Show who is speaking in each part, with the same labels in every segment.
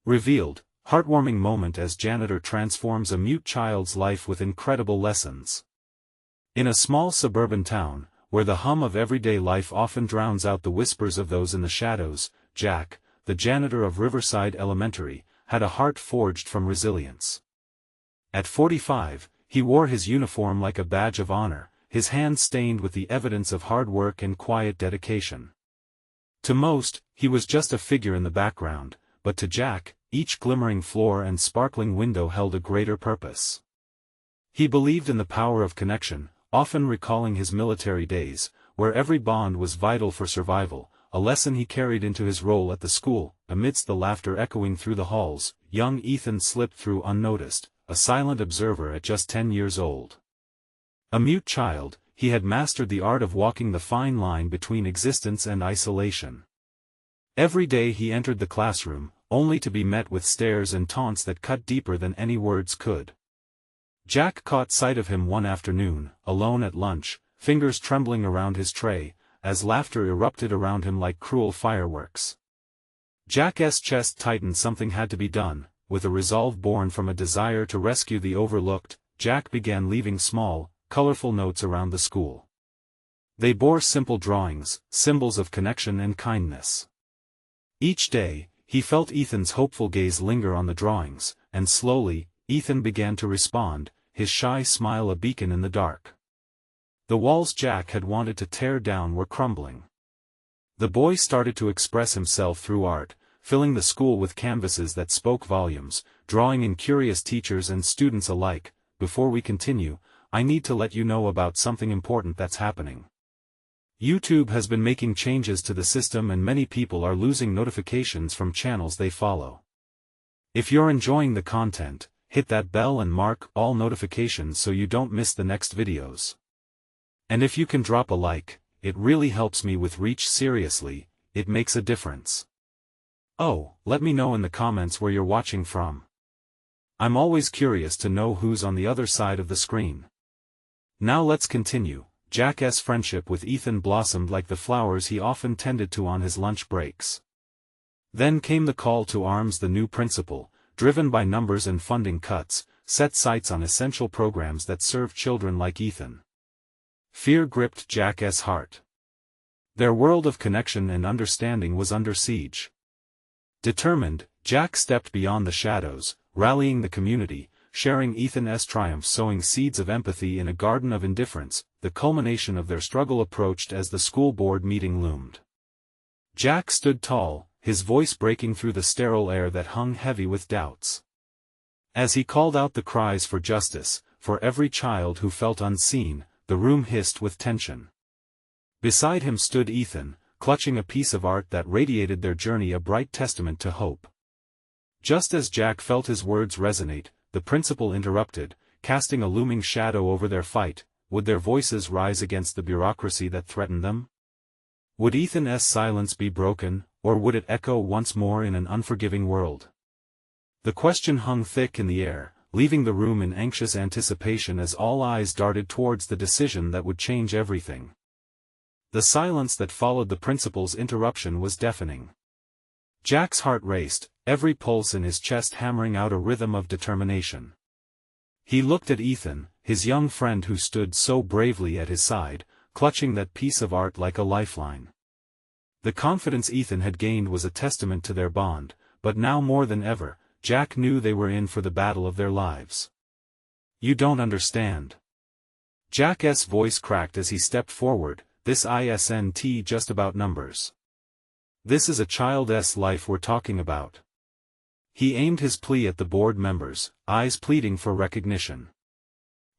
Speaker 1: Revealed, heartwarming moment as janitor transforms a mute child's life with incredible lessons. In a small suburban town, where the hum of everyday life often drowns out the whispers of those in the shadows, Jack, the janitor of Riverside Elementary, had a heart forged from resilience. At 45, he wore his uniform like a badge of honor, his hands stained with the evidence of hard work and quiet dedication. To most, he was just a figure in the background, but to Jack, each glimmering floor and sparkling window held a greater purpose. He believed in the power of connection, often recalling his military days, where every bond was vital for survival, a lesson he carried into his role at the school. Amidst the laughter echoing through the halls, young Ethan slipped through unnoticed, a silent observer at just 10 years old. A mute child, he had mastered the art of walking the fine line between existence and isolation. Every day he entered the classroom, only to be met with stares and taunts that cut deeper than any words could. Jack caught sight of him one afternoon, alone at lunch, fingers trembling around his tray, as laughter erupted around him like cruel fireworks. Jack's chest tightened. Something had to be done. With a resolve born from a desire to rescue the overlooked, Jack began leaving small, colorful notes around the school. They bore simple drawings, symbols of connection and kindness. Each day, he felt Ethan's hopeful gaze linger on the drawings, and slowly, Ethan began to respond, his shy smile a beacon in the dark. The walls Jack had wanted to tear down were crumbling. The boy started to express himself through art, filling the school with canvases that spoke volumes, drawing in curious teachers and students alike. Before we continue, I need to let you know about something important that's happening. YouTube has been making changes to the system and many people are losing notifications from channels they follow. If you're enjoying the content, hit that bell and mark all notifications so you don't miss the next videos. And if you can drop a like, it really helps me with reach. Seriously, it makes a difference. Oh, let me know in the comments where you're watching from. I'm always curious to know who's on the other side of the screen. Now let's continue. Jack's friendship with Ethan blossomed like the flowers he often tended to on his lunch breaks. Then came the call to arms. The new principal, driven by numbers and funding cuts, set sights on essential programs that served children like Ethan. Fear gripped Jack's heart. Their world of connection and understanding was under siege. Determined, Jack stepped beyond the shadows, rallying the community, sharing Ethan's triumph, sowing seeds of empathy in a garden of indifference. The culmination of their struggle approached as the school board meeting loomed. Jack stood tall, his voice breaking through the sterile air that hung heavy with doubts. As he called out the cries for justice, for every child who felt unseen, the room hissed with tension. Beside him stood Ethan, clutching a piece of art that radiated their journey, a bright testament to hope. Just as Jack felt his words resonate, the principal interrupted, casting a looming shadow over their fight. Would their voices rise against the bureaucracy that threatened them? Would Ethan's silence be broken, or would it echo once more in an unforgiving world? The question hung thick in the air, leaving the room in anxious anticipation as all eyes darted towards the decision that would change everything. The silence that followed the principal's interruption was deafening. Jack's heart raced, every pulse in his chest hammering out a rhythm of determination. He looked at Ethan, his young friend who stood so bravely at his side, clutching that piece of art like a lifeline. The confidence Ethan had gained was a testament to their bond, but now more than ever, Jack knew they were in for the battle of their lives. You don't understand. Jack's voice cracked as he stepped forward. This isn't just about numbers. This is a child's life we're talking about. He aimed his plea at the board members, eyes pleading for recognition.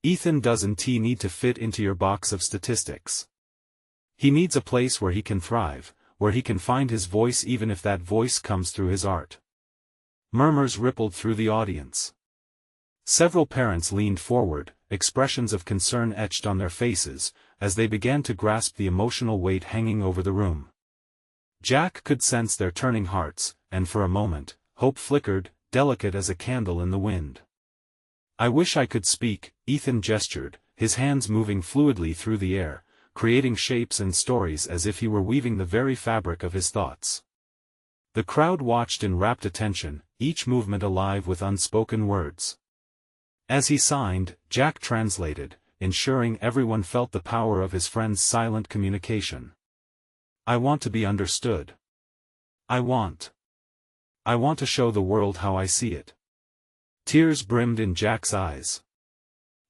Speaker 1: Ethan doesn't need to fit into your box of statistics. He needs a place where he can thrive, where he can find his voice, even if that voice comes through his art. Murmurs rippled through the audience. Several parents leaned forward, expressions of concern etched on their faces, as they began to grasp the emotional weight hanging over the room. Jack could sense their turning hearts, and for a moment, hope flickered, delicate as a candle in the wind. I wish I could speak, Ethan gestured, his hands moving fluidly through the air, creating shapes and stories as if he were weaving the very fabric of his thoughts. The crowd watched in rapt attention, each movement alive with unspoken words. As he signed, Jack translated, ensuring everyone felt the power of his friend's silent communication. "I want to be understood. I want to show the world how I see it." Tears brimmed in Jack's eyes.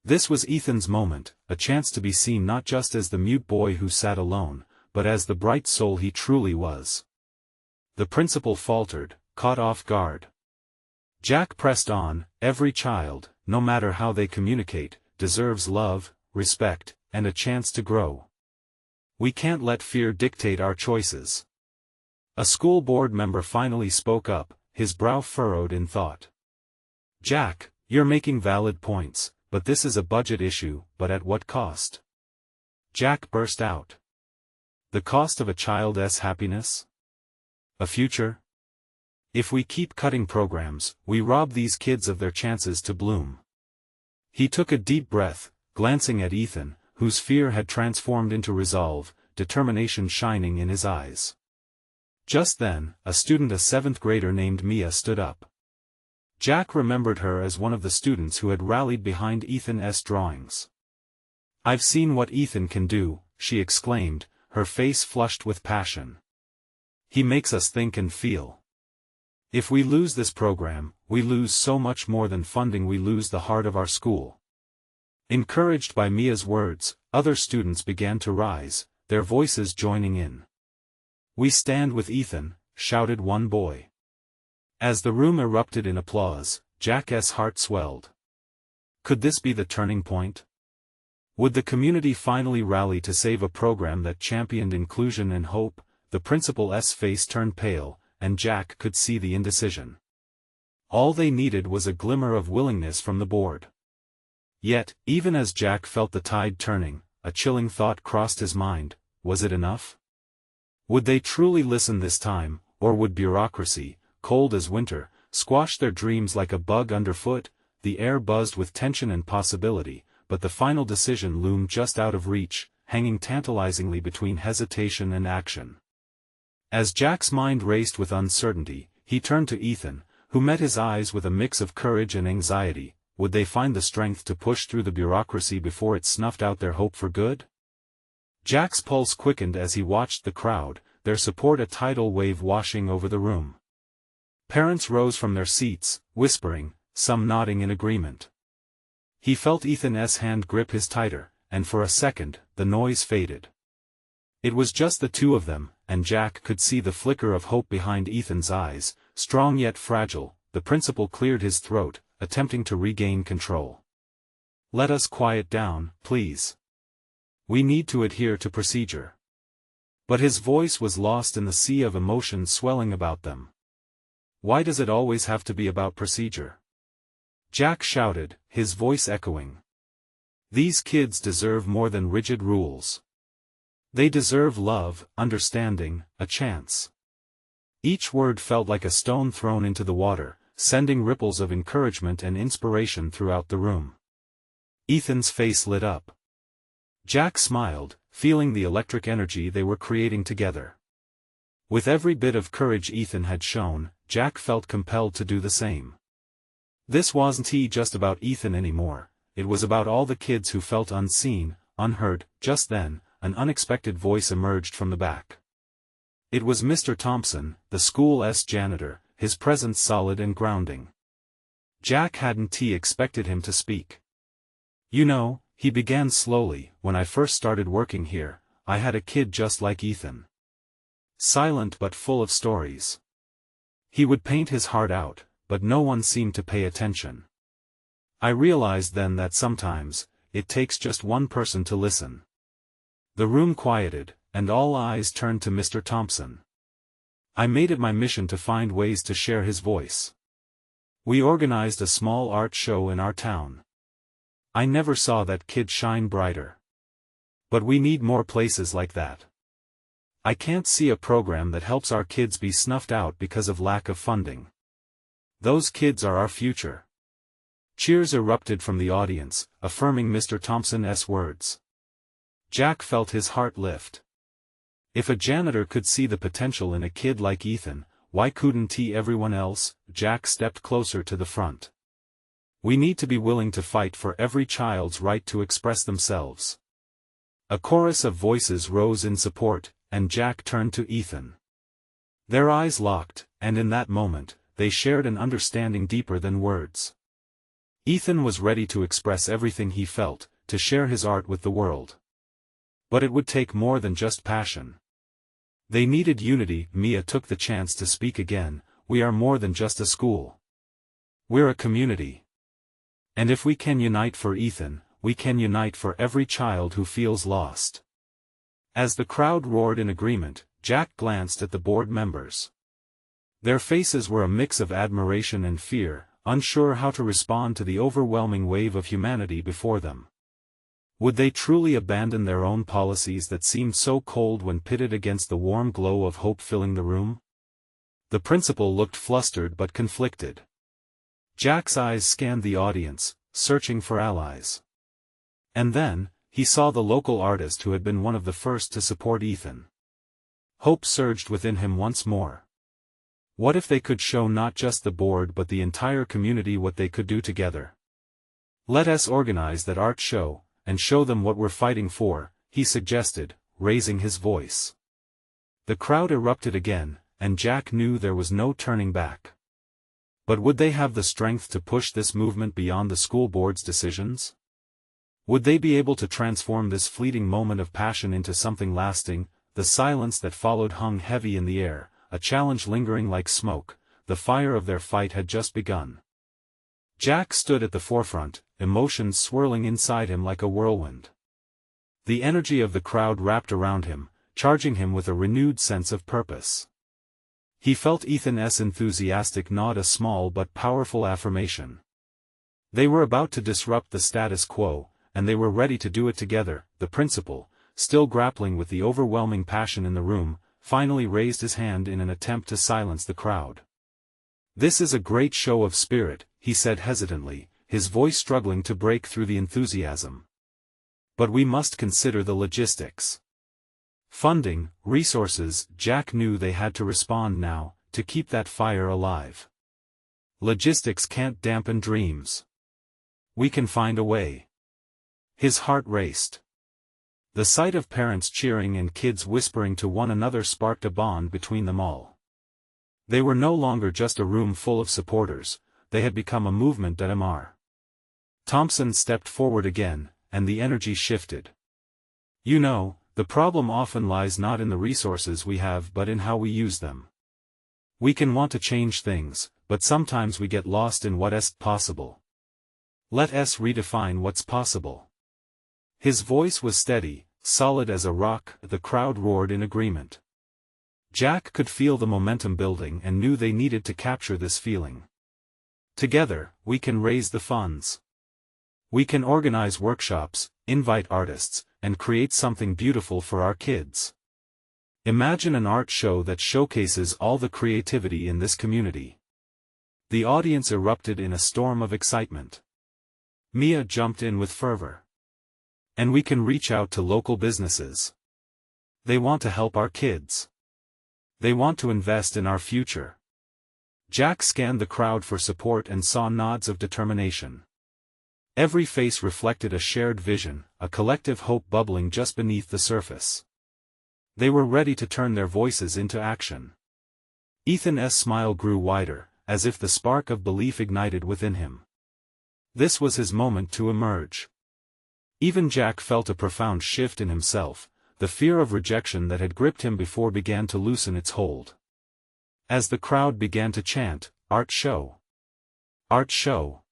Speaker 1: This was Ethan's moment, a chance to be seen not just as the mute boy who sat alone, but as the bright soul he truly was. The principal faltered, caught off guard. Jack pressed on, "Every child, no matter how they communicate, deserves love, respect, and a chance to grow. We can't let fear dictate our choices." A school board member finally spoke up, his brow furrowed in thought. "Jack, you're making valid points, but this is a budget issue, but at what cost?" Jack burst out. "The cost of a child's happiness? A future? If we keep cutting programs, we rob these kids of their chances to bloom." He took a deep breath, glancing at Ethan, whose fear had transformed into resolve, determination shining in his eyes. Just then, a student, a 7th grader named Mia, stood up. Jack remembered her as one of the students who had rallied behind Ethan's drawings. "I've seen what Ethan can do," she exclaimed, her face flushed with passion. "He makes us think and feel. If we lose this program, we lose so much more than funding, we lose the heart of our school." Encouraged by Mia's words, other students began to rise, their voices joining in. "We stand with Ethan," shouted one boy. As the room erupted in applause, Jack's heart swelled. Could this be the turning point? Would the community finally rally to save a program that championed inclusion and hope? The principal's face turned pale, and Jack could see the indecision. All they needed was a glimmer of willingness from the board. Yet, even as Jack felt the tide turning, a chilling thought crossed his mind: was it enough? Would they truly listen this time, or would bureaucracy, cold as winter, squash their dreams like a bug underfoot? The air buzzed with tension and possibility, but the final decision loomed just out of reach, hanging tantalizingly between hesitation and action. As Jack's mind raced with uncertainty, he turned to Ethan, who met his eyes with a mix of courage and anxiety. Would they find the strength to push through the bureaucracy before it snuffed out their hope for good? Jack's pulse quickened as he watched the crowd, their support a tidal wave washing over the room. Parents rose from their seats, whispering, some nodding in agreement. He felt Ethan's hand grip his tighter, and for a second, the noise faded. It was just the two of them, and Jack could see the flicker of hope behind Ethan's eyes, strong yet fragile. The principal cleared his throat, attempting to regain control. "Let us quiet down, please. We need to adhere to procedure." But his voice was lost in the sea of emotion swelling about them. "Why does it always have to be about procedure?" Jack shouted, his voice echoing. "These kids deserve more than rigid rules. They deserve love, understanding, a chance." Each word felt like a stone thrown into the water, sending ripples of encouragement and inspiration throughout the room. Ethan's face lit up. Jack smiled, feeling the electric energy they were creating together. With every bit of courage Ethan had shown, Jack felt compelled to do the same. This wasn't just about Ethan anymore, it was about all the kids who felt unseen, unheard. Just then, an unexpected voice emerged from the back. It was Mr. Thompson, the school's janitor, his presence solid and grounding. Jack hadn't expected him to speak. "You know," he began slowly, "when I first started working here, I had a kid just like Ethan. Silent but full of stories. He would paint his heart out, but no one seemed to pay attention. I realized then that sometimes, it takes just one person to listen." The room quieted, and all eyes turned to Mr. Thompson. "I made it my mission to find ways to share his voice. We organized a small art show in our town. I never saw that kid shine brighter. But we need more places like that. I can't see a program that helps our kids be snuffed out because of lack of funding. Those kids are our future." Cheers erupted from the audience, affirming Mr. Thompson's words. Jack felt his heart lift. If a janitor could see the potential in a kid like Ethan, why couldn't everyone else? Jack stepped closer to the front. We need to be willing to fight for every child's right to express themselves. A chorus of voices rose in support, and Jack turned to Ethan. Their eyes locked, and in that moment, they shared an understanding deeper than words. Ethan was ready to express everything he felt, to share his art with the world. But it would take more than just passion. They needed unity. Mia took the chance to speak again. We are more than just a school. We're a community. And if we can unite for Ethan, we can unite for every child who feels lost. As the crowd roared in agreement, Jack glanced at the board members. Their faces were a mix of admiration and fear, unsure how to respond to the overwhelming wave of humanity before them. Would they truly abandon their own policies that seemed so cold when pitted against the warm glow of hope filling the room? The principal looked flustered but conflicted. Jack's eyes scanned the audience, searching for allies. And then, he saw the local artist who had been one of the first to support Ethan. Hope surged within him once more. What if they could show not just the board but the entire community what they could do together? Let us organize that art show, and show them what we're fighting for, he suggested, raising his voice. The crowd erupted again, and Jack knew there was no turning back. But would they have the strength to push this movement beyond the school board's decisions? Would they be able to transform this fleeting moment of passion into something lasting? The silence that followed hung heavy in the air, a challenge lingering like smoke. The fire of their fight had just begun. Jack stood at the forefront, emotions swirling inside him like a whirlwind. The energy of the crowd wrapped around him, charging him with a renewed sense of purpose. He felt Ethan's enthusiastic nod, a small but powerful affirmation. They were about to disrupt the status quo, and they were ready to do it together. The principal, still grappling with the overwhelming passion in the room, finally raised his hand in an attempt to silence the crowd. "This is a great show of spirit," he said hesitantly, his voice struggling to break through the enthusiasm. "But we must consider the logistics. Funding, resources." Jack knew they had to respond now, to keep that fire alive. "Logistics can't dampen dreams. We can find a way." His heart raced. The sight of parents cheering and kids whispering to one another sparked a bond between them all. They were no longer just a room full of supporters, they had become a movement. Mr. Thompson stepped forward again, and the energy shifted. "You know, the problem often lies not in the resources we have but in how we use them. We can want to change things, but sometimes we get lost in what is possible. Let us redefine what's possible." His voice was steady, solid as a rock. The crowd roared in agreement. Jack could feel the momentum building and knew they needed to capture this feeling. "Together, we can raise the funds. We can organize workshops, invite artists, and create something beautiful for our kids. Imagine an art show that showcases all the creativity in this community." The audience erupted in a storm of excitement. Mia jumped in with fervor. "And we can reach out to local businesses. They want to help our kids. They want to invest in our future." Jack scanned the crowd for support and saw nods of determination. Every face reflected a shared vision, a collective hope bubbling just beneath the surface. They were ready to turn their voices into action. Ethan's smile grew wider, as if the spark of belief ignited within him. This was his moment to emerge. Even Jack felt a profound shift in himself. The fear of rejection that had gripped him before began to loosen its hold. As the crowd began to chant, "Art show! Art show!"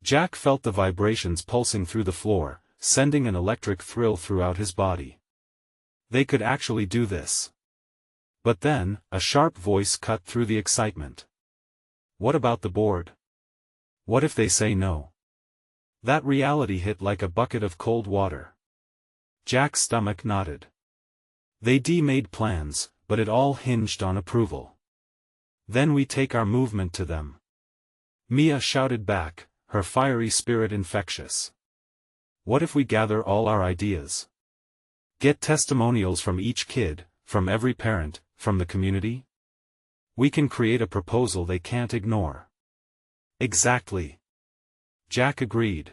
Speaker 1: Jack felt the vibrations pulsing through the floor, sending an electric thrill throughout his body. They could actually do this. But then, a sharp voice cut through the excitement. "What about the board? What if they say no?" That reality hit like a bucket of cold water. Jack's stomach knotted. They made plans, but it all hinged on approval. "Then we take our movement to them." Mia shouted back, her fiery spirit infectious. "What if we gather all our ideas? Get testimonials from each kid, from every parent, from the community? We can create a proposal they can't ignore. Exactly. Jack agreed.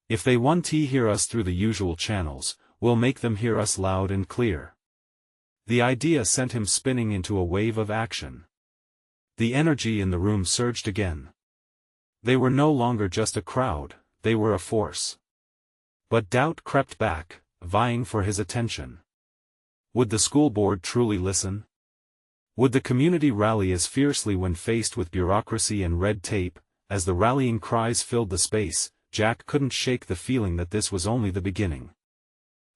Speaker 1: If they want to hear us through the usual channels, we'll make them hear us loud and clear. The idea sent him spinning into a wave of action. The energy in the room surged again. They were no longer just a crowd, they were a force. But doubt crept back, vying for his attention. Would the school board truly listen? Would the community rally as fiercely when faced with bureaucracy and red tape? As the rallying cries filled the space, Jack couldn't shake the feeling that this was only the beginning.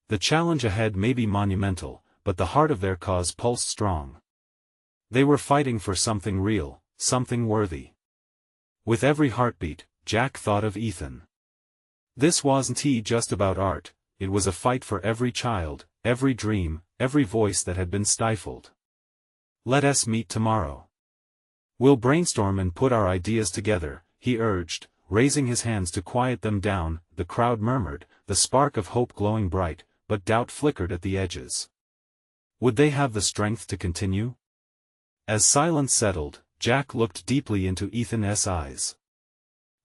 Speaker 1: The challenge ahead may be monumental, but the heart of their cause pulsed strong. They were fighting for something real, something worthy. With every heartbeat, Jack thought of Ethan. This wasn't just about art, it was a fight for every child, every dream, every voice that had been stifled. Let us meet tomorrow. We'll brainstorm and put our ideas together, he urged, raising his hands to quiet them down. The crowd murmured, the spark of hope glowing bright, but doubt flickered at the edges. Would they have the strength to continue? As silence settled, Jack looked deeply into Ethan's eyes.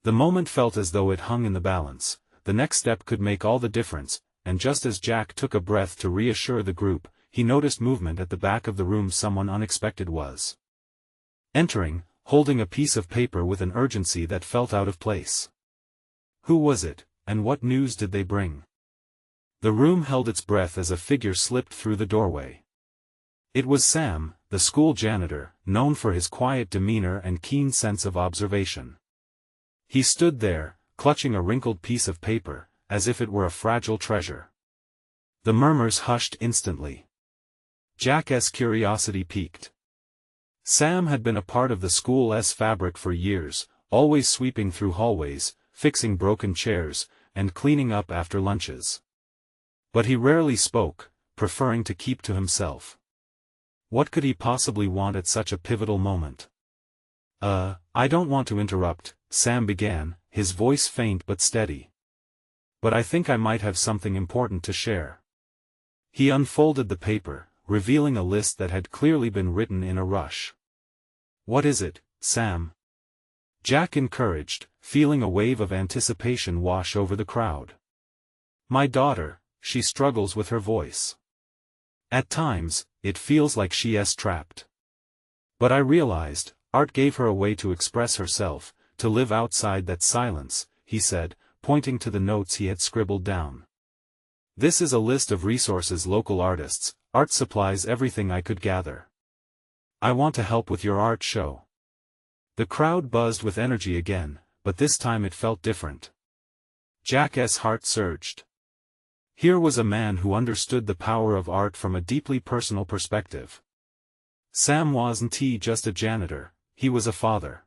Speaker 1: The moment felt as though it hung in the balance. The next step could make all the difference, and just as Jack took a breath to reassure the group, he noticed movement at the back of the room. Someone unexpected was entering, holding a piece of paper with an urgency that felt out of place. Who was it, and what news did they bring? The room held its breath as a figure slipped through the doorway. It was Sam, the school janitor, known for his quiet demeanor and keen sense of observation. He stood there, clutching a wrinkled piece of paper, as if it were a fragile treasure. The murmurs hushed instantly. Jack's curiosity piqued. Sam had been a part of the school's fabric for years, always sweeping through hallways, fixing broken chairs, and cleaning up after lunches. But he rarely spoke, preferring to keep to himself. What could he possibly want at such a pivotal moment? I don't want to interrupt, Sam began, his voice faint but steady. But I think I might have something important to share. He unfolded the paper, revealing a list that had clearly been written in a rush. What is it, Sam? Jack encouraged, feeling a wave of anticipation wash over the crowd. My daughter, she struggles with her voice. At times, it feels like she's trapped. But I realized, art gave her a way to express herself, to live outside that silence, he said, pointing to the notes he had scribbled down. This is a list of resources, local artists, art supplies, everything I could gather. I want to help with your art show. The crowd buzzed with energy again, but this time it felt different. Jack's heart surged. Here was a man who understood the power of art from a deeply personal perspective. Sam wasn't just a janitor, he was a father.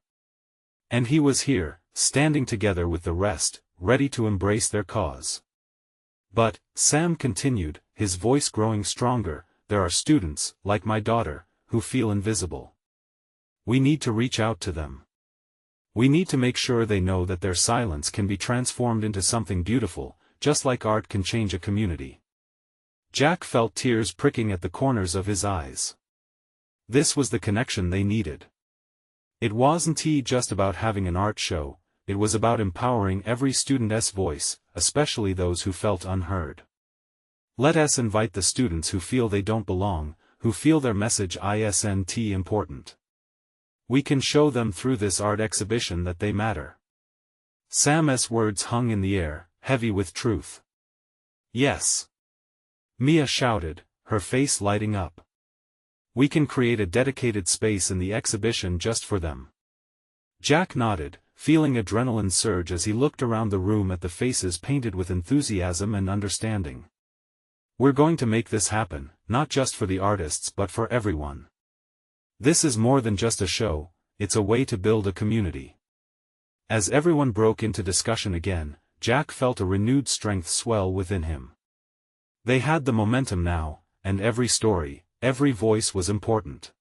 Speaker 1: And he was here, standing together with the rest, ready to embrace their cause. But, Sam continued, his voice growing stronger, there are students, like my daughter, who feel invisible. We need to reach out to them. We need to make sure they know that their silence can be transformed into something beautiful, just like art can change a community. Jack felt tears pricking at the corners of his eyes. This was the connection they needed. It wasn't just about having an art show, it was about empowering every student's voice, especially those who felt unheard. Let us invite the students who feel they don't belong, who feel their message isn't important. We can show them through this art exhibition that they matter. Sam's words hung in the air, heavy with truth. Yes. Mia shouted, her face lighting up. We can create a dedicated space in the exhibition just for them. Jack nodded, feeling adrenaline surge as he looked around the room at the faces painted with enthusiasm and understanding. We're going to make this happen, not just for the artists but for everyone. This is more than just a show, it's a way to build a community. As everyone broke into discussion again, Jack felt a renewed strength swell within him. They had the momentum now, and every story, every voice was important.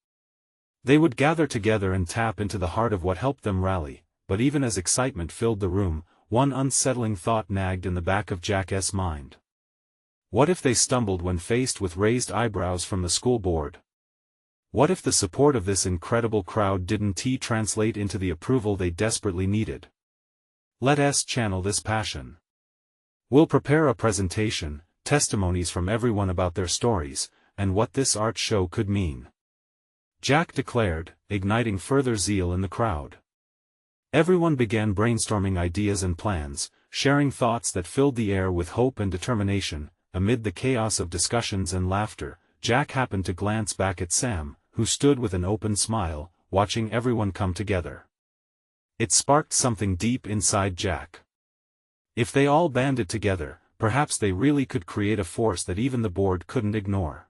Speaker 1: They would gather together and tap into the heart of what helped them rally, but even as excitement filled the room, one unsettling thought nagged in the back of Jack's mind. What if they stumbled when faced with raised eyebrows from the school board? What if the support of this incredible crowd didn't translate into the approval they desperately needed? Let us channel this passion. We'll prepare a presentation, testimonies from everyone about their stories, and what this art show could mean. Jack declared, igniting further zeal in the crowd. Everyone began brainstorming ideas and plans, sharing thoughts that filled the air with hope and determination. Amid the chaos of discussions and laughter, Jack happened to glance back at Sam, who stood with an open smile, watching everyone come together. It sparked something deep inside Jack. If they all banded together, perhaps they really could create a force that even the board couldn't ignore.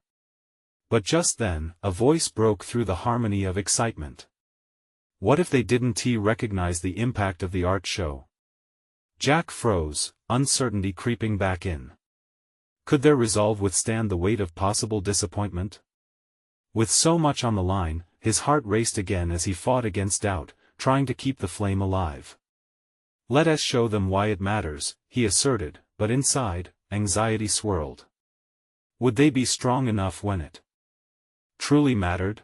Speaker 1: But just then, a voice broke through the harmony of excitement. What if they didn't recognize the impact of the art show? Jack froze, uncertainty creeping back in. Could their resolve withstand the weight of possible disappointment? With so much on the line, his heart raced again as he fought against doubt, trying to keep the flame alive. Let us show them why it matters, he asserted, but inside, anxiety swirled. Would they be strong enough when it truly mattered?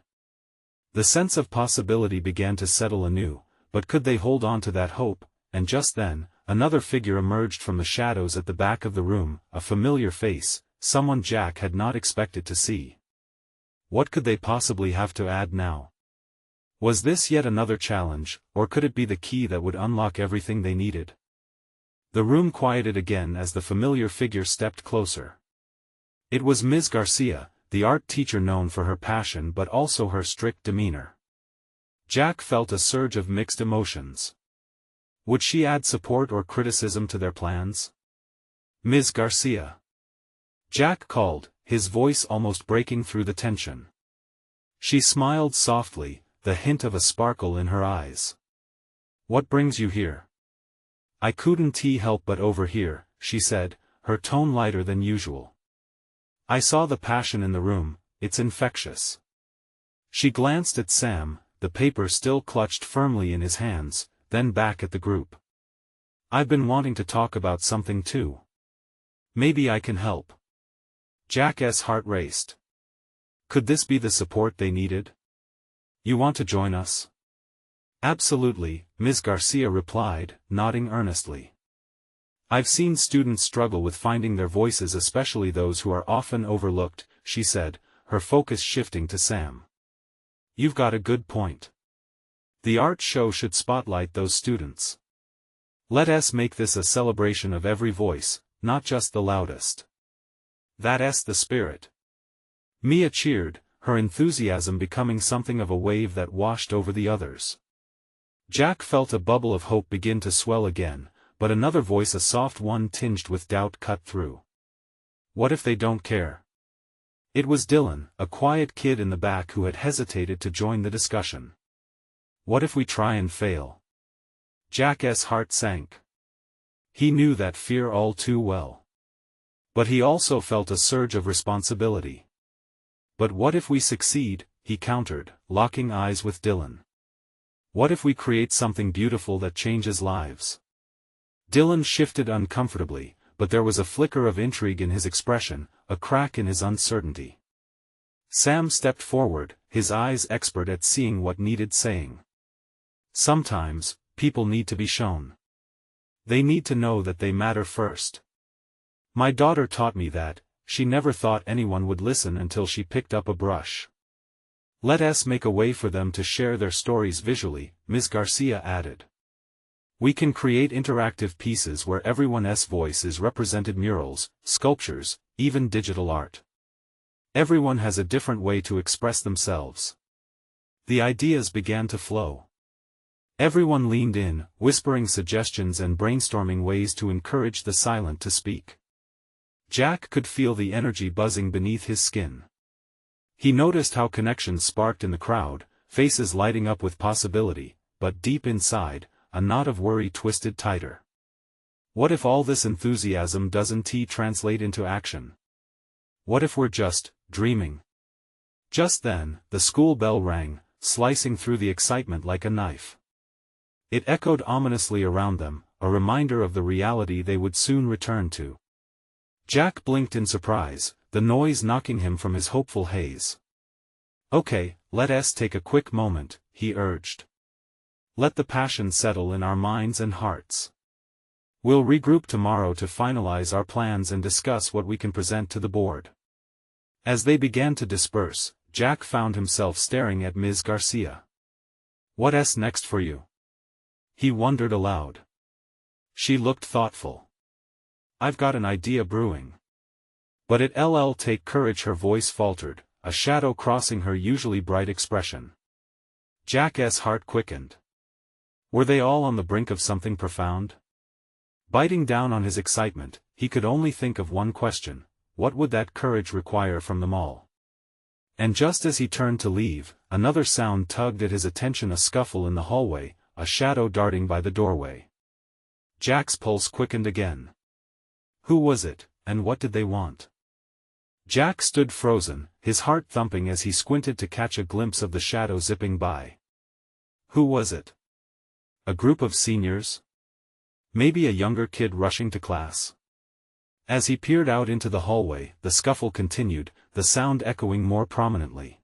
Speaker 1: The sense of possibility began to settle anew, but could they hold on to that hope? And just then, another figure emerged from the shadows at the back of the room, a familiar face, someone Jack had not expected to see. What could they possibly have to add now? Was this yet another challenge, or could it be the key that would unlock everything they needed? The room quieted again as the familiar figure stepped closer. It was Ms. Garcia, the art teacher known for her passion but also her strict demeanor. Jack felt a surge of mixed emotions. Would she add support or criticism to their plans? Ms. Garcia. Jack called, his voice almost breaking through the tension. She smiled softly, the hint of a sparkle in her eyes. What brings you here? I couldn't help but overhear, she said, her tone lighter than usual. I saw the passion in the room, it's infectious. She glanced at Sam, the paper still clutched firmly in his hands, then back at the group. I've been wanting to talk about something too. Maybe I can help. Jack's heart raced. Could this be the support they needed? You want to join us? Absolutely, Ms. Garcia replied, nodding earnestly. I've seen students struggle with finding their voices, especially those who are often overlooked, she said, her focus shifting to Sam. You've got a good point. The art show should spotlight those students. Let us make this a celebration of every voice, not just the loudest. That's the spirit. Mia cheered, her enthusiasm becoming something of a wave that washed over the others. Jack felt a bubble of hope begin to swell again, but another voice, a soft one tinged with doubt, cut through. What if they don't care? It was Dylan, a quiet kid in the back who had hesitated to join the discussion. What if we try and fail? Jack's heart sank. He knew that fear all too well. But he also felt a surge of responsibility. But what if we succeed, he countered, locking eyes with Dylan. What if we create something beautiful that changes lives? Dylan shifted uncomfortably, but there was a flicker of intrigue in his expression, a crack in his uncertainty. Sam stepped forward, his eyes expert at seeing what needed saying. Sometimes, people need to be shown. They need to know that they matter first. My daughter taught me that. She never thought anyone would listen until she picked up a brush. Let us make a way for them to share their stories visually, Ms. Garcia added. We can create interactive pieces where everyone's voice is represented: murals, sculptures, even digital art. Everyone has a different way to express themselves. The ideas began to flow. Everyone leaned in, whispering suggestions and brainstorming ways to encourage the silent to speak. Jack could feel the energy buzzing beneath his skin. He noticed how connections sparked in the crowd, faces lighting up with possibility, but deep inside, a knot of worry twisted tighter. What if all this enthusiasm doesn't translate into action? What if we're just dreaming? Just then, the school bell rang, slicing through the excitement like a knife. It echoed ominously around them, a reminder of the reality they would soon return to. Jack blinked in surprise, the noise knocking him from his hopeful haze. Okay, let's take a quick moment, he urged. Let the passion settle in our minds and hearts. We'll regroup tomorrow to finalize our plans and discuss what we can present to the board. As they began to disperse, Jack found himself staring at Ms. Garcia. What's next for you? He wondered aloud. She looked thoughtful. I've got an idea brewing. But it'll take courage, her voice faltered, a shadow crossing her usually bright expression. Jack's heart quickened. Were they all on the brink of something profound? Biting down on his excitement, he could only think of one question: what would that courage require from them all? And just as he turned to leave, another sound tugged at his attention, a scuffle in the hallway, a shadow darting by the doorway. Jack's pulse quickened again. Who was it, and what did they want? Jack stood frozen, his heart thumping as he squinted to catch a glimpse of the shadow zipping by. Who was it? A group of seniors? Maybe a younger kid rushing to class? As he peered out into the hallway, the scuffle continued, the sound echoing more prominently.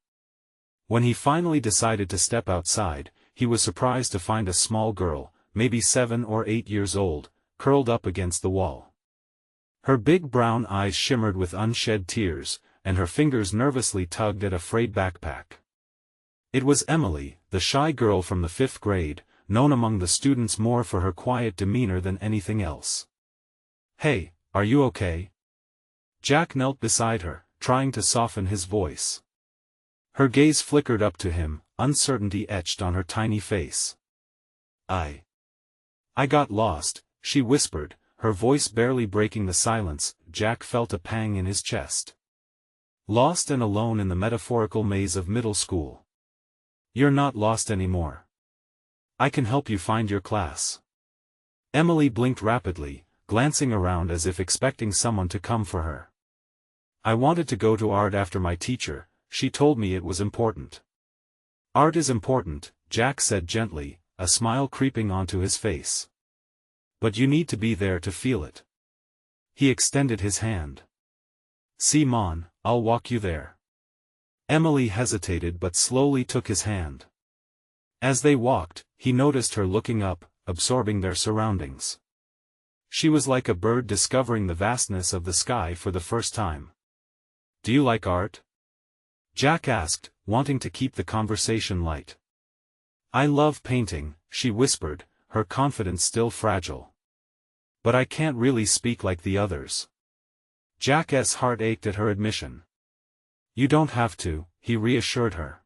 Speaker 1: When he finally decided to step outside, he was surprised to find a small girl, maybe 7 or 8 years old, curled up against the wall. Her big brown eyes shimmered with unshed tears, and her fingers nervously tugged at a frayed backpack. It was Emily, the shy girl from the 5th grade, known among the students more for her quiet demeanor than anything else. Hey, are you okay? Jack knelt beside her, trying to soften his voice. Her gaze flickered up to him, uncertainty etched on her tiny face. I got lost, she whispered, her voice barely breaking the silence. Jack felt a pang in his chest. Lost and alone in the metaphorical maze of middle school. You're not lost anymore. I can help you find your class. Emily blinked rapidly, glancing around as if expecting someone to come for her. I wanted to go to art after my teacher, she told me it was important. Art is important, Jack said gently, a smile creeping onto his face. But you need to be there to feel it. He extended his hand. See, Mon, I'll walk you there. Emily hesitated but slowly took his hand. As they walked, he noticed her looking up, absorbing their surroundings. She was like a bird discovering the vastness of the sky for the first time. Do you like art? Jack asked, wanting to keep the conversation light. I love painting, she whispered, her confidence still fragile. But I can't really speak like the others. Jack's heart ached at her admission. You don't have to, he reassured her.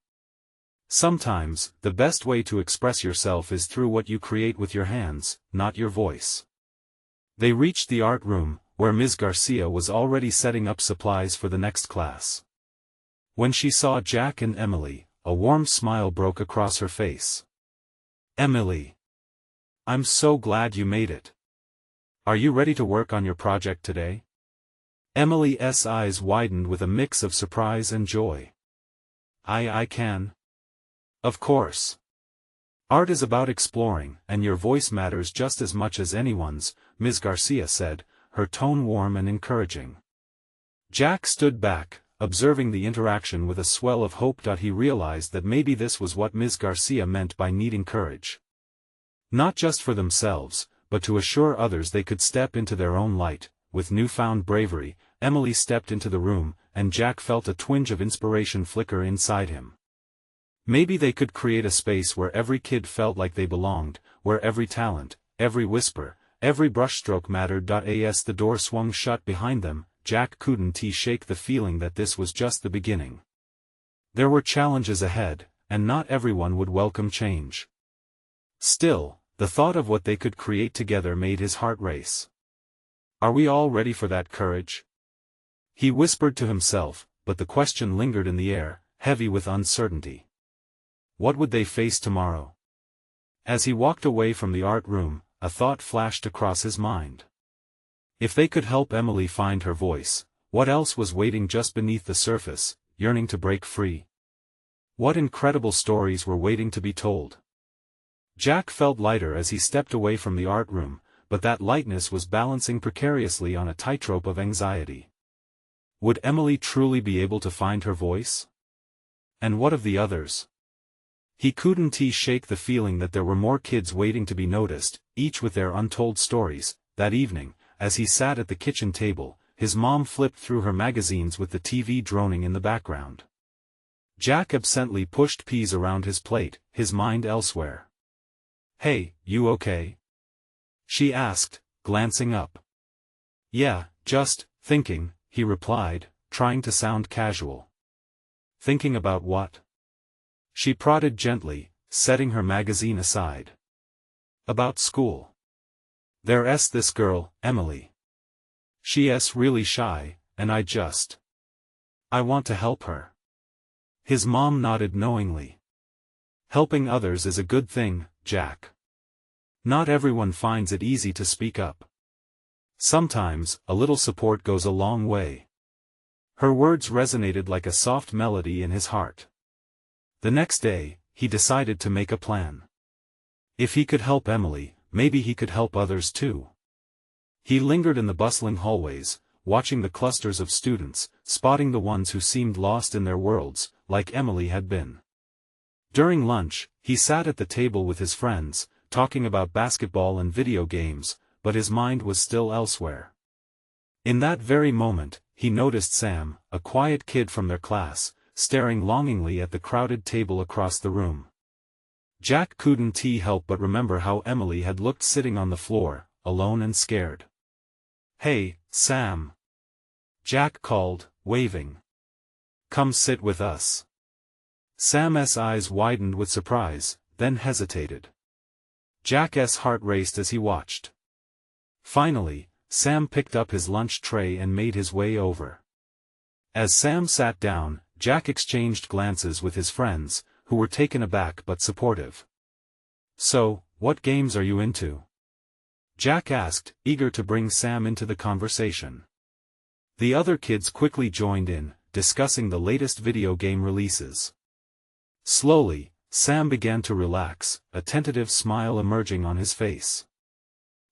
Speaker 1: Sometimes, the best way to express yourself is through what you create with your hands, not your voice. They reached the art room, where Ms. Garcia was already setting up supplies for the next class. When she saw Jack and Emily, a warm smile broke across her face. Emily. I'm so glad you made it. Are you ready to work on your project today? Emily's eyes widened with a mix of surprise and joy. I can. Of course. Art is about exploring, and your voice matters just as much as anyone's, Ms. Garcia said, her tone warm and encouraging. Jack stood back, observing the interaction with a swell of hope. He realized that maybe this was what Ms. Garcia meant by needing courage. Not just for themselves, but to assure others they could step into their own light. With newfound bravery, Emily stepped into the room, and Jack felt a twinge of inspiration flicker inside him. Maybe they could create a space where every kid felt like they belonged, where every talent, every whisper, every brushstroke mattered. As the door swung shut behind them, Jack couldn't shake the feeling that this was just the beginning. There were challenges ahead, and not everyone would welcome change. Still, the thought of what they could create together made his heart race. Are we all ready for that courage? He whispered to himself, but the question lingered in the air, heavy with uncertainty. What would they face tomorrow? As he walked away from the art room, a thought flashed across his mind. If they could help Emily find her voice, what else was waiting just beneath the surface, yearning to break free? What incredible stories were waiting to be told? Jack felt lighter as he stepped away from the art room, but that lightness was balancing precariously on a tightrope of anxiety. Would Emily truly be able to find her voice? And what of the others? He couldn't shake the feeling that there were more kids waiting to be noticed, each with their untold stories. That evening, as he sat at the kitchen table, his mom flipped through her magazines with the TV droning in the background. Jack absently pushed peas around his plate, his mind elsewhere. "Hey, you okay?" she asked, glancing up. "Yeah, just thinking," he replied, trying to sound casual. "Thinking about what?" She prodded gently, setting her magazine aside. "About school. There's this girl, Emily. She's really shy, and I want to help her." His mom nodded knowingly. "Helping others is a good thing, Jack. Not everyone finds it easy to speak up. Sometimes, a little support goes a long way." Her words resonated like a soft melody in his heart. The next day, he decided to make a plan. If he could help Emily, maybe he could help others too. He lingered in the bustling hallways, watching the clusters of students, spotting the ones who seemed lost in their worlds, like Emily had been. During lunch, he sat at the table with his friends, talking about basketball and video games, but his mind was still elsewhere. In that very moment, he noticed Sam, a quiet kid from their class, staring longingly at the crowded table across the room. Jack couldn't help but remember how Emily had looked sitting on the floor, alone and scared. "Hey, Sam!" Jack called, waving. "Come sit with us." Sam's eyes widened with surprise, then hesitated. Jack's heart raced as he watched. Finally, Sam picked up his lunch tray and made his way over. As Sam sat down, Jack exchanged glances with his friends, who were taken aback but supportive. "So, what games are you into?" Jack asked, eager to bring Sam into the conversation. The other kids quickly joined in, discussing the latest video game releases. Slowly, Sam began to relax, a tentative smile emerging on his face.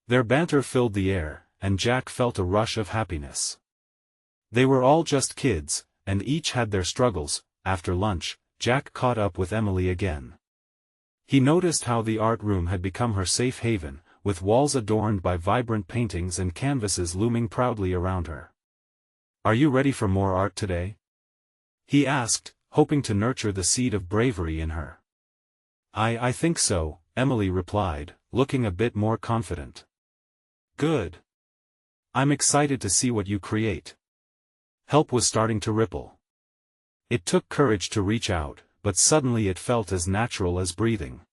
Speaker 1: Their banter filled the air, and Jack felt a rush of happiness. They were all just kids, and each had their struggles. After lunch, Jack caught up with Emily again. He noticed how the art room had become her safe haven, with walls adorned by vibrant paintings and canvases looming proudly around her. "Are you ready for more art today?" he asked, hoping to nurture the seed of bravery in her. I think so," Emily replied, looking a bit more confident. "Good. I'm excited to see what you create." Help was starting to ripple. It took courage to reach out, but suddenly it felt as natural as breathing.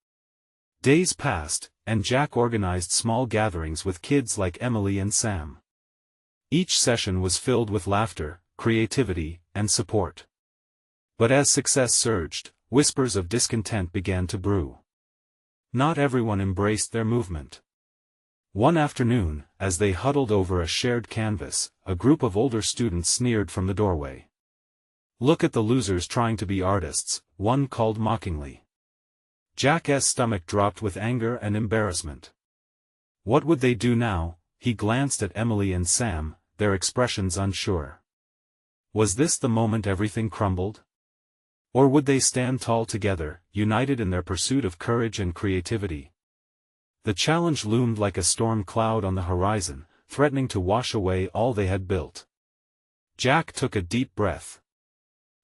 Speaker 1: Days passed, and Jack organized small gatherings with kids like Emily and Sam. Each session was filled with laughter, creativity, and support. But as success surged, whispers of discontent began to brew. Not everyone embraced their movement. One afternoon, as they huddled over a shared canvas, a group of older students sneered from the doorway. "Look at the losers trying to be artists," one called mockingly. Jack's stomach dropped with anger and embarrassment. What would they do now? He glanced at Emily and Sam, their expressions unsure. Was this the moment everything crumbled? Or would they stand tall together, united in their pursuit of courage and creativity? The challenge loomed like a storm cloud on the horizon, threatening to wash away all they had built. Jack took a deep breath.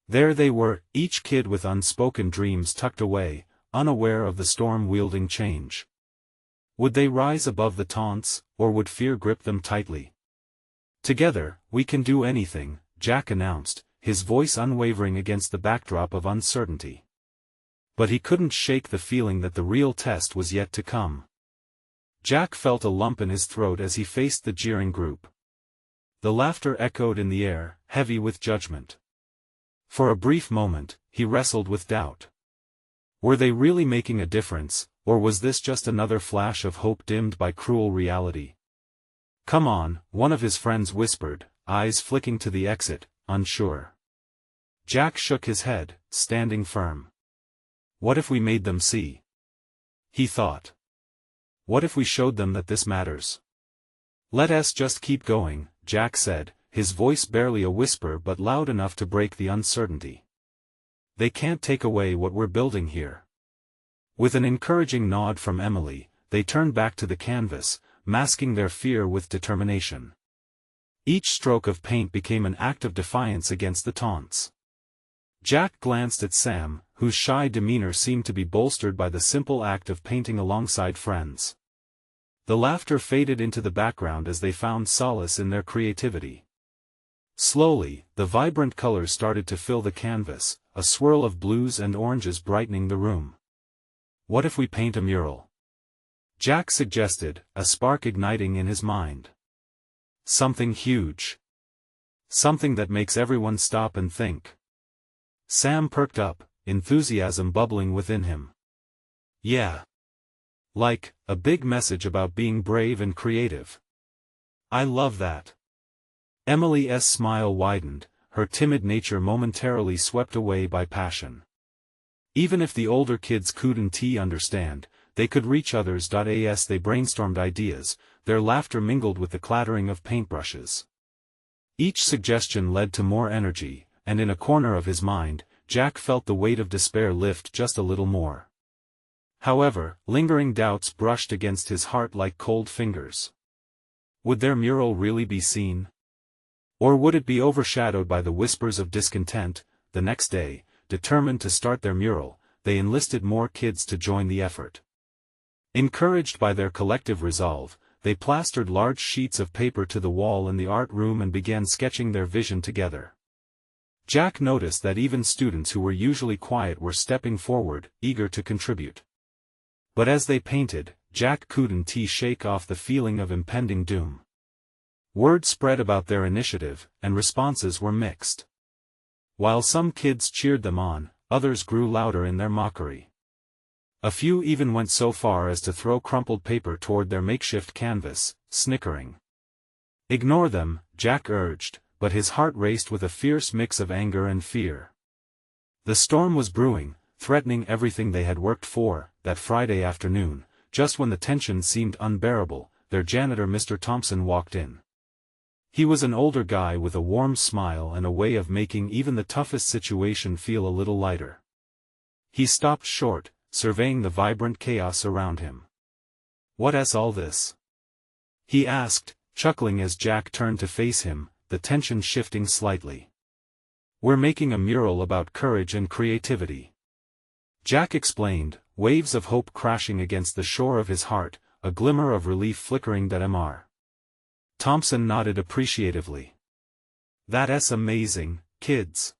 Speaker 1: There they were, each kid with unspoken dreams tucked away, unaware of the storm-wielding change. Would they rise above the taunts, or would fear grip them tightly? "Together, we can do anything," Jack announced, his voice unwavering against the backdrop of uncertainty. But he couldn't shake the feeling that the real test was yet to come. Jack felt a lump in his throat as he faced the jeering group. The laughter echoed in the air, heavy with judgment. For a brief moment, he wrestled with doubt. Were they really making a difference, or was this just another flash of hope dimmed by cruel reality? "Come on," one of his friends whispered, eyes flicking to the exit, unsure. Jack shook his head, standing firm. What if we made them see? He thought. What if we showed them that this matters? "Let us just keep going," Jack said, his voice barely a whisper but loud enough to break the uncertainty. They can't take away what we're building here." With an encouraging nod from Emily, they turned back to the canvas, masking their fear with determination. Each stroke of paint became an act of defiance against the taunts. Jack glanced at Sam, whose shy demeanor seemed to be bolstered by the simple act of painting alongside friends. The laughter faded into the background as they found solace in their creativity. Slowly, the vibrant colors started to fill the canvas, a swirl of blues and oranges brightening the room. "What if we paint a mural?" Jack suggested, a spark igniting in his mind. "Something huge. Something that makes everyone stop and think." Sam perked up, enthusiasm bubbling within him. "Yeah. Like, a big message about being brave and creative." "I love that." Emily's smile widened, her timid nature momentarily swept away by passion. Even if the older kids couldn't understand, they could reach others. As they brainstormed ideas, their laughter mingled with the clattering of paintbrushes. Each suggestion led to more energy, and in a corner of his mind, Jack felt the weight of despair lift just a little more. However, lingering doubts brushed against his heart like cold fingers. Would their mural really be seen? Or would it be overshadowed by the whispers of discontent? The next day, determined to start their mural, they enlisted more kids to join the effort. Encouraged by their collective resolve, they plastered large sheets of paper to the wall in the art room and began sketching their vision together. Jack noticed that even students who were usually quiet were stepping forward, eager to contribute. But as they painted, Jack couldn't shake off the feeling of impending doom. Word spread about their initiative, and responses were mixed. While some kids cheered them on, others grew louder in their mockery. A few even went so far as to throw crumpled paper toward their makeshift canvas, snickering. "Ignore them," Jack urged, but his heart raced with a fierce mix of anger and fear. The storm was brewing, threatening everything they had worked for. That Friday afternoon, just when the tension seemed unbearable, their janitor Mr. Thompson walked in. He was an older guy with a warm smile and a way of making even the toughest situation feel a little lighter. He stopped short, surveying the vibrant chaos around him. "What's all this?" he asked, chuckling as Jack turned to face him, the tension shifting slightly. "We're making a mural about courage and creativity," Jack explained, waves of hope crashing against the shore of his heart, a glimmer of relief flickering. Mr. Thompson nodded appreciatively. "That's amazing, kids.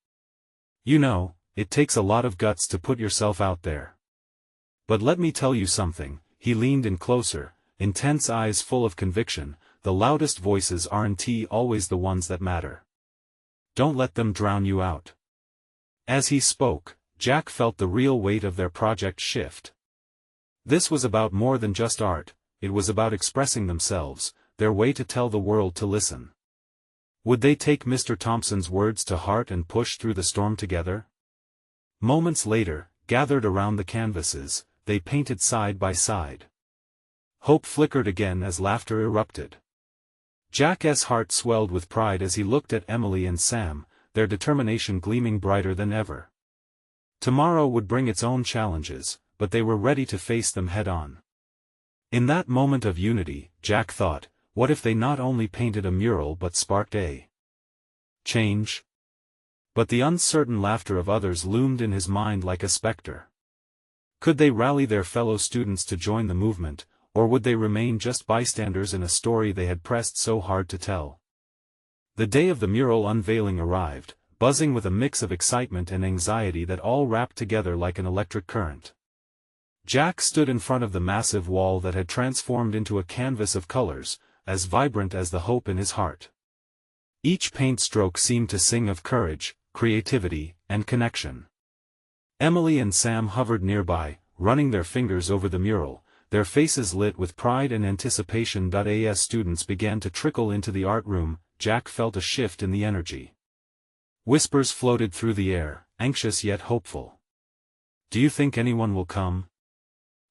Speaker 1: You know, it takes a lot of guts to put yourself out there. But let me tell you something," he leaned in closer, intense eyes full of conviction, "the loudest voices aren't always the ones that matter. Don't let them drown you out." As he spoke, Jack felt the real weight of their project shift. This was about more than just art, it was about expressing themselves, their way to tell the world to listen. Would they take Mr. Thompson's words to heart and push through the storm together? Moments later, gathered around the canvases, they painted side by side. Hope flickered again as laughter erupted. Jack's heart swelled with pride as he looked at Emily and Sam, their determination gleaming brighter than ever. Tomorrow would bring its own challenges, but they were ready to face them head-on. In that moment of unity, Jack thought, what if they not only painted a mural but sparked a change? But the uncertain laughter of others loomed in his mind like a specter. Could they rally their fellow students to join the movement, or would they remain just bystanders in a story they had pressed so hard to tell? The day of the mural unveiling arrived, buzzing with a mix of excitement and anxiety that all wrapped together like an electric current. Jack stood in front of the massive wall that had transformed into a canvas of colors, as vibrant as the hope in his heart. Each paint stroke seemed to sing of courage, creativity, and connection. Emily and Sam hovered nearby, running their fingers over the mural, their faces lit with pride and anticipation. As students began to trickle into the art room, Jack felt a shift in the energy. Whispers floated through the air, anxious yet hopeful. "Do you think anyone will come?"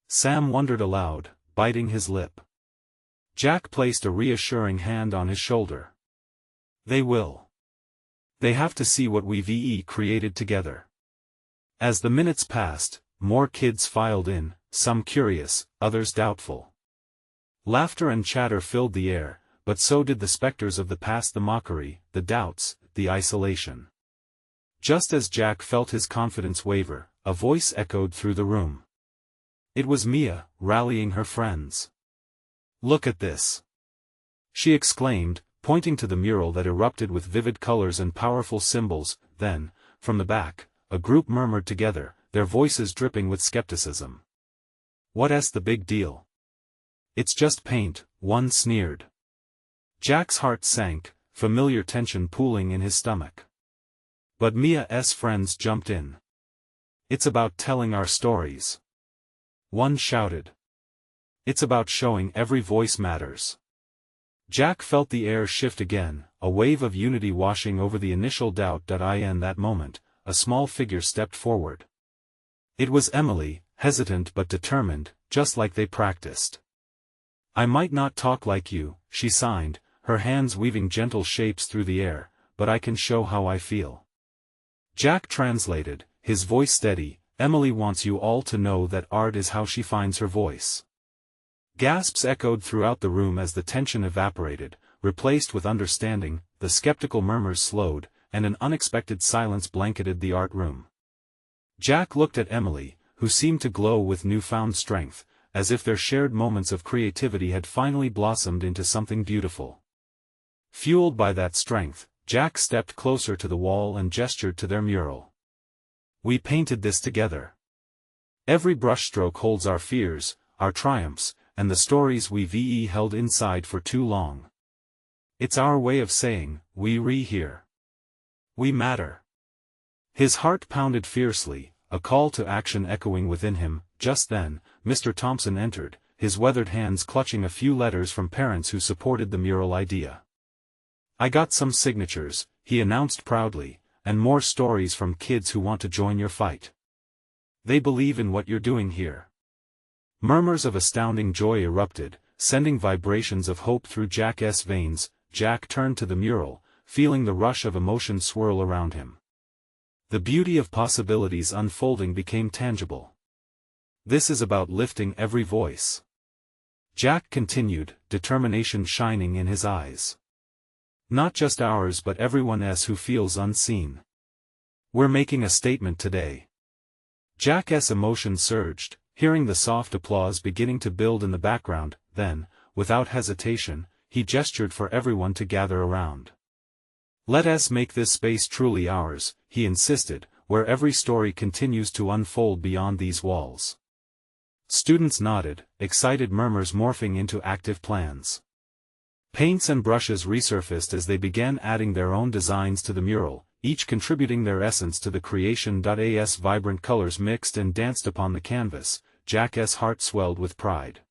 Speaker 1: Sam wondered aloud, biting his lip. Jack placed a reassuring hand on his shoulder. "They will. They have to see what we've created together." As the minutes passed, more kids filed in, some curious, others doubtful. Laughter and chatter filled the air, but so did the specters of the past, the mockery, the doubts, the isolation. Just as Jack felt his confidence waver, a voice echoed through the room. It was Mia, rallying her friends. "Look at this!" she exclaimed, pointing to the mural that erupted with vivid colors and powerful symbols. Then, from the back, a group murmured together, their voices dripping with skepticism. "What's the big deal? It's just paint," one sneered. Jack's heart sank, familiar tension pooling in his stomach. But Mia's friends jumped in. "It's about telling our stories," one shouted. "It's about showing every voice matters." Jack felt the air shift again, a wave of unity washing over the initial doubt. In that moment, a small figure stepped forward. It was Emily, hesitant but determined, just like they practiced. "I might not talk like you," she signed, her hands weaving gentle shapes through the air, "but I can show how I feel." Jack translated, his voice steady. "Emily wants you all to know that art is how she finds her voice." Gasps echoed throughout the room as the tension evaporated, replaced with understanding. The skeptical murmurs slowed, and an unexpected silence blanketed the art room. Jack looked at Emily, who seemed to glow with newfound strength, as if their shared moments of creativity had finally blossomed into something beautiful. Fueled by that strength, Jack stepped closer to the wall and gestured to their mural. "We painted this together. Every brushstroke holds our fears, our triumphs, and the stories we've held inside for too long. It's our way of saying, we here. We matter." His heart pounded fiercely, a call to action echoing within him. Just then, Mr. Thompson entered, his weathered hands clutching a few letters from parents who supported the mural idea. "I got some signatures," he announced proudly, "and more stories from kids who want to join your fight. They believe in what you're doing here." Murmurs of astounding joy erupted, sending vibrations of hope through Jack's veins. Jack turned to the mural, feeling the rush of emotion swirl around him. The beauty of possibilities unfolding became tangible. "This is about lifting every voice," Jack continued, determination shining in his eyes. "Not just ours but everyone else who feels unseen. We're making a statement today." Jack's emotion surged, hearing the soft applause beginning to build in the background. Then, without hesitation, he gestured for everyone to gather around. "Let us make this space truly ours," he insisted, "where every story continues to unfold beyond these walls." Students nodded, excited murmurs morphing into active plans. Paints and brushes resurfaced as they began adding their own designs to the mural, each contributing their essence to the creation. As vibrant colors mixed and danced upon the canvas, Jack's heart swelled with pride.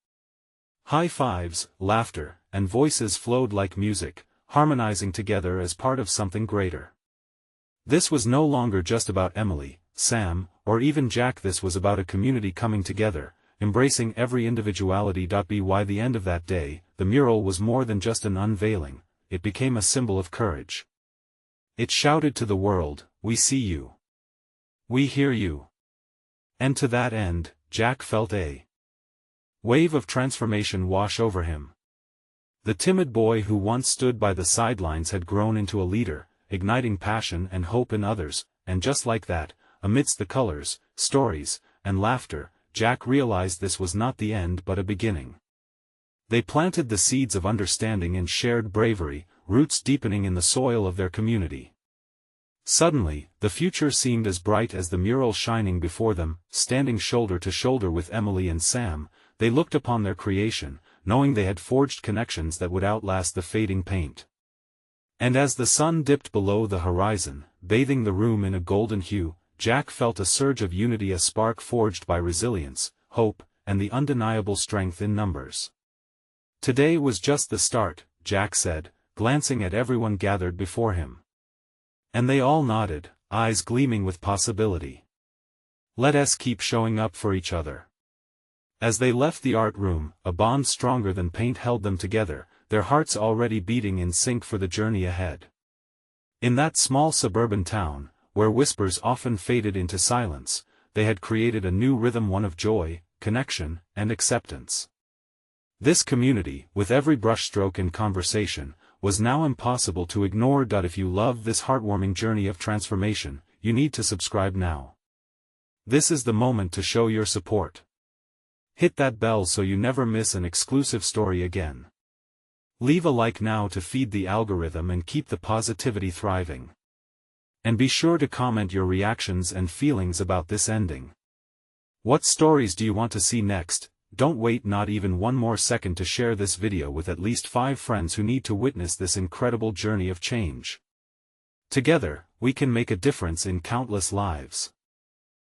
Speaker 1: High fives, laughter, and voices flowed like music, harmonizing together as part of something greater. This was no longer just about Emily, Sam, or even Jack. This was about a community coming together, embracing every individuality. By the end of that day, the mural was more than just an unveiling, it became a symbol of courage. It shouted to the world, "We see you. We hear you." And to that end, Jack felt a wave of transformation wash over him. The timid boy who once stood by the sidelines had grown into a leader, igniting passion and hope in others, and just like that, amidst the colors, stories, and laughter, Jack realized this was not the end but a beginning. They planted the seeds of understanding and shared bravery, roots deepening in the soil of their community. Suddenly, the future seemed as bright as the mural shining before them. Standing shoulder to shoulder with Emily and Sam, they looked upon their creation, knowing they had forged connections that would outlast the fading paint. And as the sun dipped below the horizon, bathing the room in a golden hue, Jack felt a surge of unity, a spark forged by resilience, hope, and the undeniable strength in numbers. "Today was just the start," Jack said, glancing at everyone gathered before him. And they all nodded, eyes gleaming with possibility. "Let us keep showing up for each other." As they left the art room, a bond stronger than paint held them together, their hearts already beating in sync for the journey ahead. In that small suburban town, where whispers often faded into silence, they had created a new rhythm, one of joy, connection, and acceptance. This community, with every brushstroke and conversation, was now impossible to ignore. If you love this heartwarming journey of transformation, you need to subscribe now. This is the moment to show your support. Hit that bell so you never miss an exclusive story again. Leave a like now to feed the algorithm and keep the positivity thriving. And be sure to comment your reactions and feelings about this ending. What stories do you want to see next? Don't wait not even one more second to share this video with at least 5 friends who need to witness this incredible journey of change. Together, we can make a difference in countless lives.